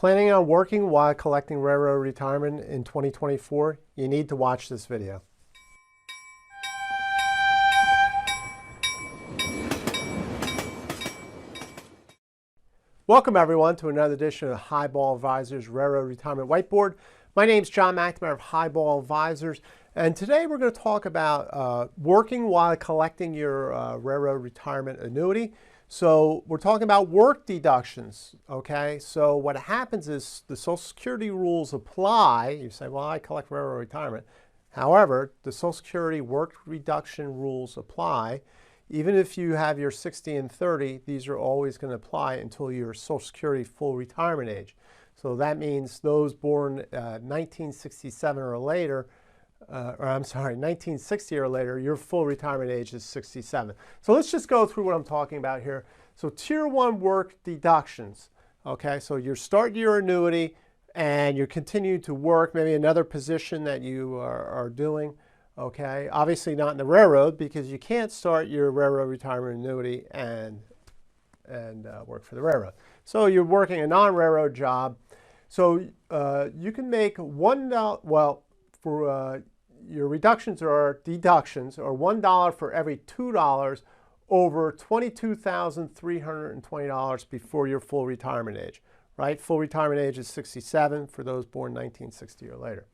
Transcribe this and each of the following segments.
Planning on working while collecting railroad retirement in 2024? You need to watch this video. Welcome everyone to another edition of Highball Advisors Railroad Retirement Whiteboard. My name is John McNamara of Highball Advisors, and today we're going to talk about working while collecting your railroad retirement annuity. So we're talking about work deductions, okay? So what happens is the Social Security rules apply. You say, well, I collect railroad retirement. However, the Social Security work reduction rules apply. Even if you have your 60 and 30, these are always going to apply until your Social Security full retirement age. So that means those born 1967 or later, 1960 or later, your full retirement age is 67. So let's just go through what I'm talking about here. So Tier 1 work deductions, okay? So you're starting your annuity and you're continuing to work, maybe another position that you are doing, okay? Obviously not in the railroad because you can't start your railroad retirement annuity and work for the railroad. So you're working a non-railroad job. So you can make $1, well, for your reductions or deductions are $1 for every $2 over $22,320 before your full retirement age, right? Full retirement age is 67 for those born 1960 or later,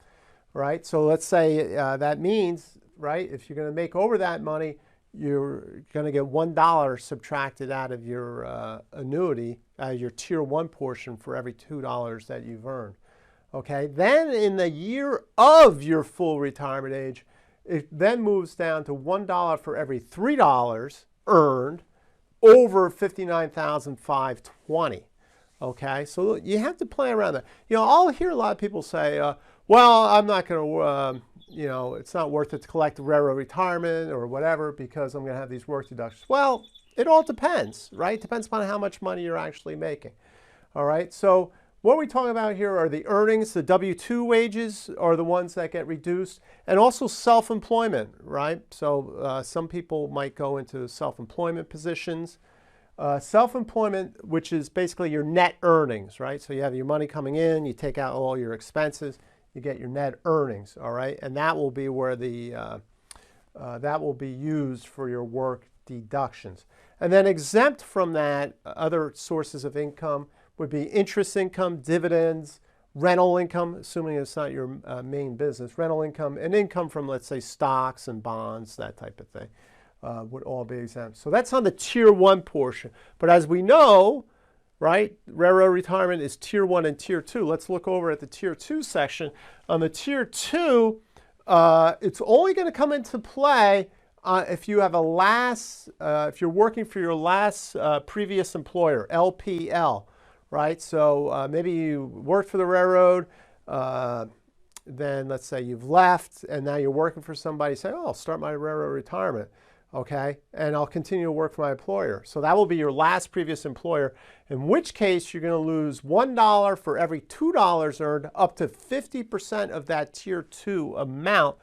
right? So let's say that means, right, if you're going to make over that money, you're going to get $1 subtracted out of your annuity, your Tier 1 portion for every $2 that you've earned. Okay, then in the year of your full retirement age, it then moves down to $1 for every $3 earned over $59,520. Okay, so you have to play around that. You know, I'll hear a lot of people say, well, I'm not going to, you know, it's not worth it to collect railroad retirement or whatever because I'm going to have these work deductions. Well, it all depends, right? It depends upon how much money you're actually making. All right, so what we're talking about here are the earnings. The W-2 wages are the ones that get reduced, and also self-employment, right? So some people might go into self-employment positions. Self-employment, which is basically your net earnings, right? So you have your money coming in, you take out all your expenses, you get your net earnings, all right? And that will be where the that will be used for your work deductions. And then exempt from that, other sources of income would be interest income, dividends, rental income, assuming it's not your main business, rental income, and income from, let's say, stocks and bonds, that type of thing, would all be exempt. So that's on the Tier 1 portion. But as we know, right, railroad retirement is Tier 1 and Tier 2. Let's look over at the Tier 2 section. On the Tier 2, it's only going to come into play if you have a if you're working for your last previous employer, LPL. Right, so maybe you worked for the railroad, then let's say you've left and now you're working for somebody, say, oh, I'll start my railroad retirement, okay, and I'll continue to work for my employer. So that will be your last previous employer, in which case you're going to lose $1 for every $2 earned, up to 50% of that Tier 2 amount,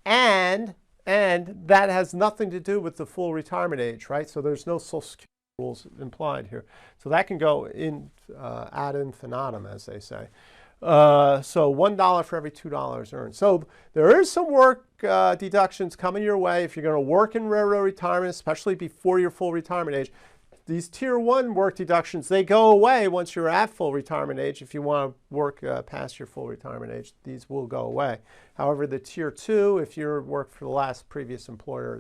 and that has nothing to do with the full retirement age, right? So there's no Social Security rules implied here. So that can go in ad infinitum, as they say. So $1 for every $2 earned. So there is some work deductions coming your way if you're going to work in railroad retirement, especially before your full retirement age. These Tier 1 work deductions, they go away once you're at full retirement age. If you want to work past your full retirement age, these will go away. However, the Tier 2, if you work for the last previous employer,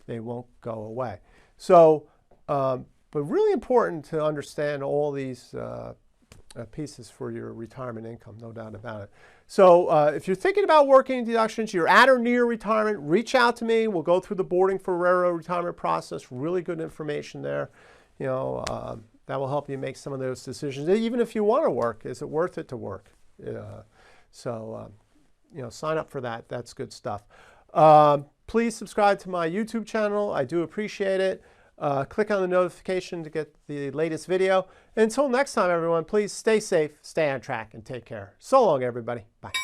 they won't go away. So but really important to understand all these pieces for your retirement income, no doubt about it. So if you're thinking about working deductions, you're at or near retirement, reach out to me. We'll go through the boarding for railroad retirement process. Really good information there. You know, that will help you make some of those decisions. Even if you want to work, is it worth it to work? So, you know, sign up for that. That's good stuff. Please subscribe to my YouTube channel. I do appreciate it. Click on the notification to get the latest video. Until next time, everyone, please stay safe, stay on track, and take care. So long, everybody. Bye.